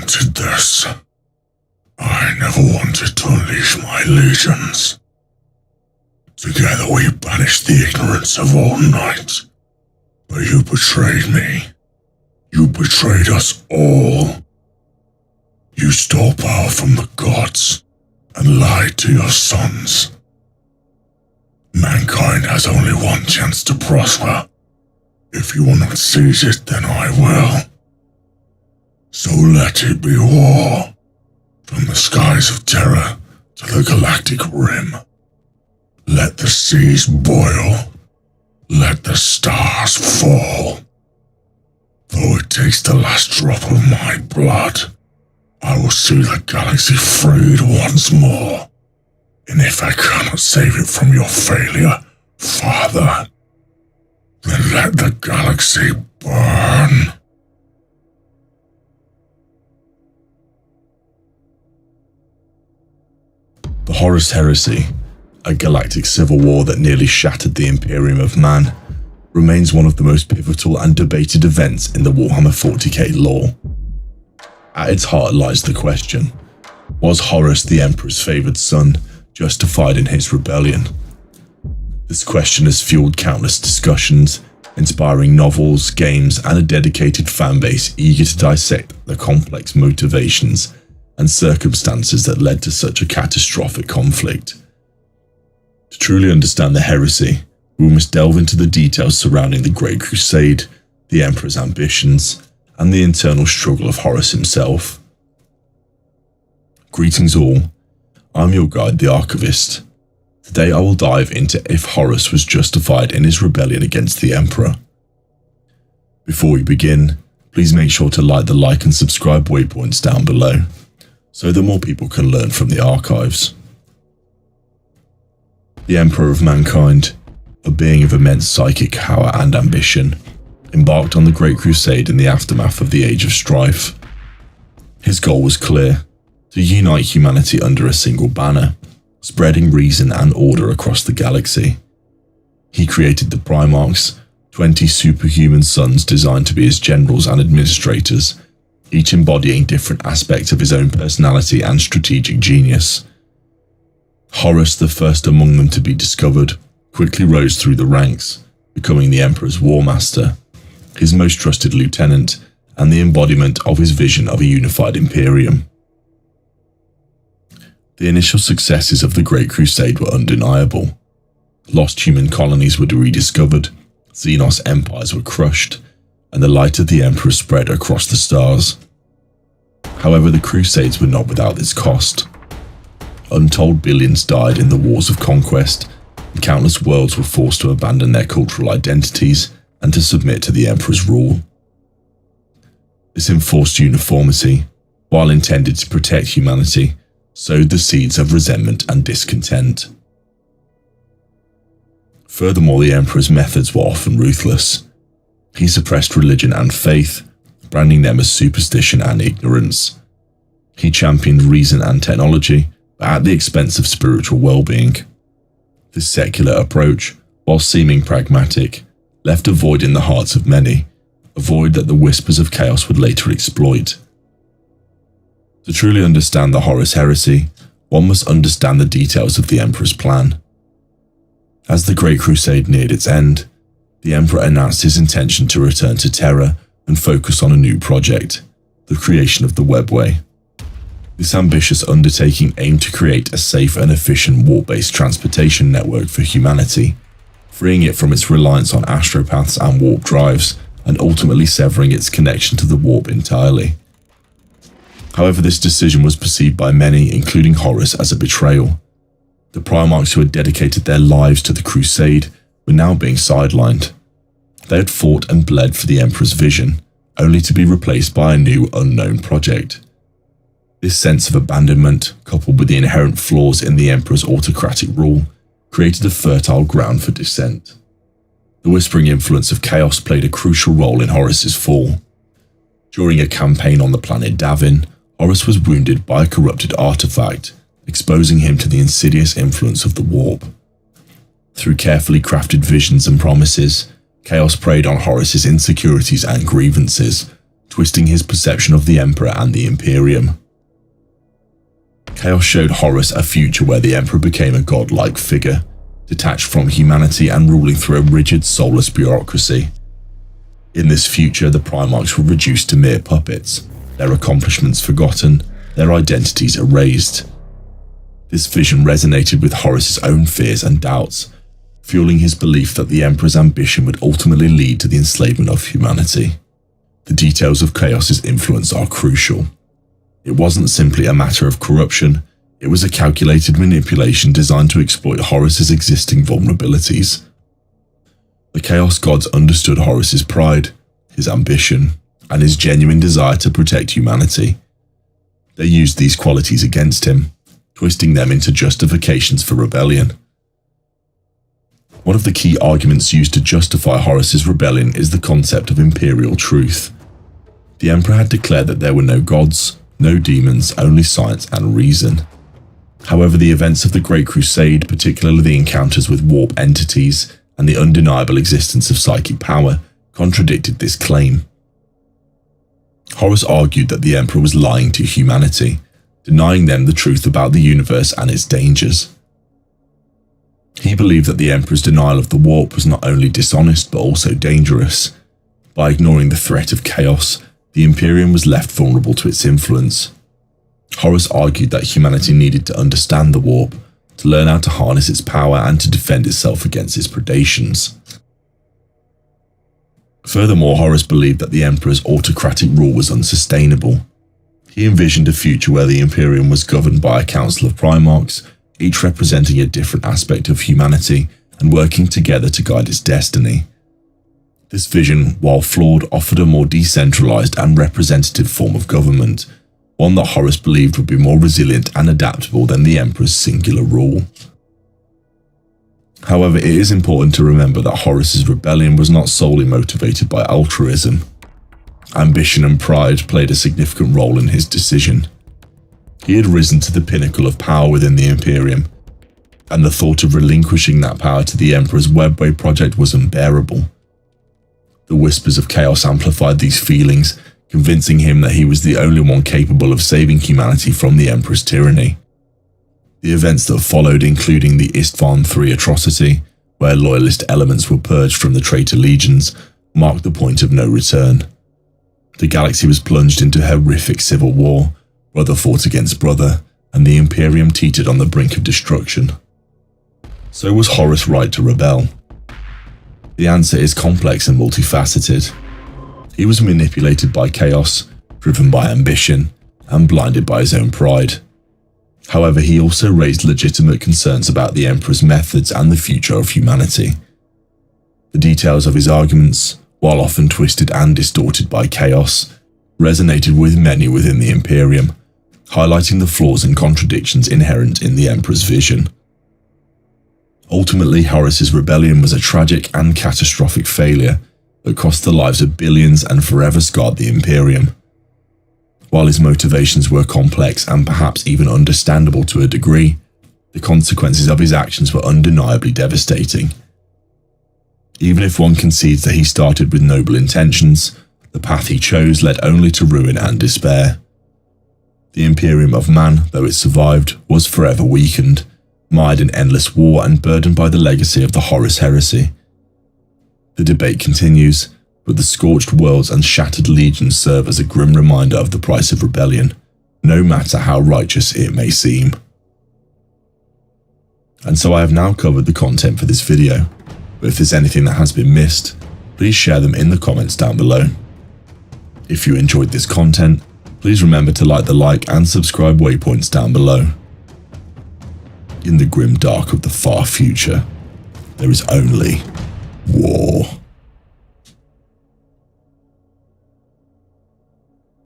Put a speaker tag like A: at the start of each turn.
A: wanted this. I never wanted to unleash my legions. Together we banished the ignorance of all night. But you betrayed me. You betrayed us all. You stole power from the gods and lied to your sons. Mankind has only one chance to prosper. If you will not seize it, then I will. So let it be war. From the skies of terror to the galactic rim. Let the seas boil. Let the stars fall. Though it takes the last drop of my blood, I will see the galaxy freed once more. And if I cannot save it from your failure, Father, then let the galaxy burn.
B: The Horus Heresy, a galactic civil war that nearly shattered the Imperium of Man, remains one of the most pivotal and debated events in the Warhammer 40K lore. At its heart lies the question, was Horus, the Emperor's favoured son, justified in his rebellion? This question has fueled countless discussions, inspiring novels, games, and a dedicated fanbase eager to dissect the complex motivations and circumstances that led to such a catastrophic conflict. To truly understand the heresy, we must delve into the details surrounding the Great Crusade, the Emperor's ambitions, and the internal struggle of Horus himself. Greetings all, I'm your guide, the Archivist. Today I will dive into if Horus was justified in his rebellion against the Emperor. Before we begin, please make sure to like the like and subscribe waypoints down below, so that more people can learn from the archives. The Emperor of Mankind, a being of immense psychic power and ambition, embarked on the Great Crusade in the aftermath of the Age of Strife. His goal was clear, to unite humanity under a single banner, spreading reason and order across the galaxy. He created the Primarchs, 20 superhuman sons designed to be his generals and administrators, each embodying different aspects of his own personality and strategic genius. Horus, the first among them to be discovered, quickly rose through the ranks, becoming the Emperor's war master, his most trusted lieutenant, and the embodiment of his vision of a unified Imperium. The initial successes of the Great Crusade were undeniable. Lost human colonies were rediscovered, Xenos empires were crushed, and the light of the Emperor spread across the stars. However, the Crusades were not without its cost. Untold billions died in the wars of conquest, and countless worlds were forced to abandon their cultural identities and to submit to the Emperor's rule. This enforced uniformity, while intended to protect humanity, sowed the seeds of resentment and discontent. Furthermore, the Emperor's methods were often ruthless. He suppressed religion and faith, branding them as superstition and ignorance. He championed reason and technology, but at the expense of spiritual well-being. This secular approach, while seeming pragmatic, left a void in the hearts of many, a void that the whispers of chaos would later exploit. To truly understand the Horus Heresy, one must understand the details of the Emperor's plan. As the Great Crusade neared its end, the Emperor announced his intention to return to Terra and focus on a new project, the creation of the Webway. This ambitious undertaking aimed to create a safe and efficient warp-based transportation network for humanity, freeing it from its reliance on astropaths and warp drives, and ultimately severing its connection to the warp entirely. However, this decision was perceived by many, including Horus, as a betrayal. The Primarchs who had dedicated their lives to the Crusade were now being sidelined. They had fought and bled for the Emperor's vision, only to be replaced by a new unknown project. This sense of abandonment, coupled with the inherent flaws in the Emperor's autocratic rule, created a fertile ground for dissent. The whispering influence of chaos played a crucial role in Horus's fall. During a campaign on the planet Davin, Horus was wounded by a corrupted artifact, exposing him to the insidious influence of the warp. Through carefully crafted visions and promises, chaos preyed on Horus's insecurities and grievances, twisting his perception of the Emperor and the Imperium. Chaos showed Horus a future where the Emperor became a godlike figure, detached from humanity and ruling through a rigid, soulless bureaucracy. In this future, the Primarchs were reduced to mere puppets, their accomplishments forgotten, their identities erased. This vision resonated with Horus's own fears and doubts, fueling his belief that the Emperor's ambition would ultimately lead to the enslavement of humanity. The details of Chaos's influence are crucial. It wasn't simply a matter of corruption, it was a calculated manipulation designed to exploit Horus's existing vulnerabilities. The Chaos Gods understood Horus's pride, his ambition, and his genuine desire to protect humanity. They used these qualities against him, twisting them into justifications for rebellion. One of the key arguments used to justify Horus's rebellion is the concept of imperial truth. The Emperor had declared that there were no gods, no demons, only science and reason. However, the events of the Great Crusade, particularly the encounters with warp entities and the undeniable existence of psychic power, contradicted this claim. Horus argued that the Emperor was lying to humanity, denying them the truth about the universe and its dangers. He believed that the Emperor's denial of the warp was not only dishonest but also dangerous. By ignoring the threat of chaos, the Imperium was left vulnerable to its influence. Horus argued that humanity needed to understand the warp, to learn how to harness its power and to defend itself against its predations. Furthermore, Horus believed that the Emperor's autocratic rule was unsustainable. He envisioned a future where the Imperium was governed by a council of Primarchs, each representing a different aspect of humanity and working together to guide its destiny. This vision, while flawed, offered a more decentralized and representative form of government, one that Horus believed would be more resilient and adaptable than the Emperor's singular rule. However, it is important to remember that Horus's rebellion was not solely motivated by altruism. Ambition and pride played a significant role in his decision. He had risen to the pinnacle of power within the Imperium, and the thought of relinquishing that power to the Emperor's Webway project was unbearable. The whispers of chaos amplified these feelings, convincing him that he was the only one capable of saving humanity from the Emperor's tyranny. The events that followed, including the Istvan III atrocity, where loyalist elements were purged from the traitor legions, marked the point of no return. The galaxy was plunged into horrific civil war, brother fought against brother, and the Imperium teetered on the brink of destruction. So was Horus right to rebel? The answer is complex and multifaceted. He was manipulated by chaos, driven by ambition, and blinded by his own pride. However, he also raised legitimate concerns about the Emperor's methods and the future of humanity. The details of his arguments, while often twisted and distorted by chaos, resonated with many within the Imperium, highlighting the flaws and contradictions inherent in the Emperor's vision. Ultimately, Horus's rebellion was a tragic and catastrophic failure that cost the lives of billions and forever scarred the Imperium. While his motivations were complex and perhaps even understandable to a degree, the consequences of his actions were undeniably devastating. Even if one concedes that he started with noble intentions, the path he chose led only to ruin and despair. The Imperium of Man, though it survived, was forever weakened, mired in endless war and burdened by the legacy of the Horus Heresy. The debate continues, but the scorched worlds and shattered legions serve as a grim reminder of the price of rebellion, no matter how righteous it may seem. And so I have now covered the content for this video, but if there's anything that has been missed, please share them in the comments down below. If you enjoyed this content, please remember to like the like and subscribe waypoints down below. In the grim dark of the far future, there is only war.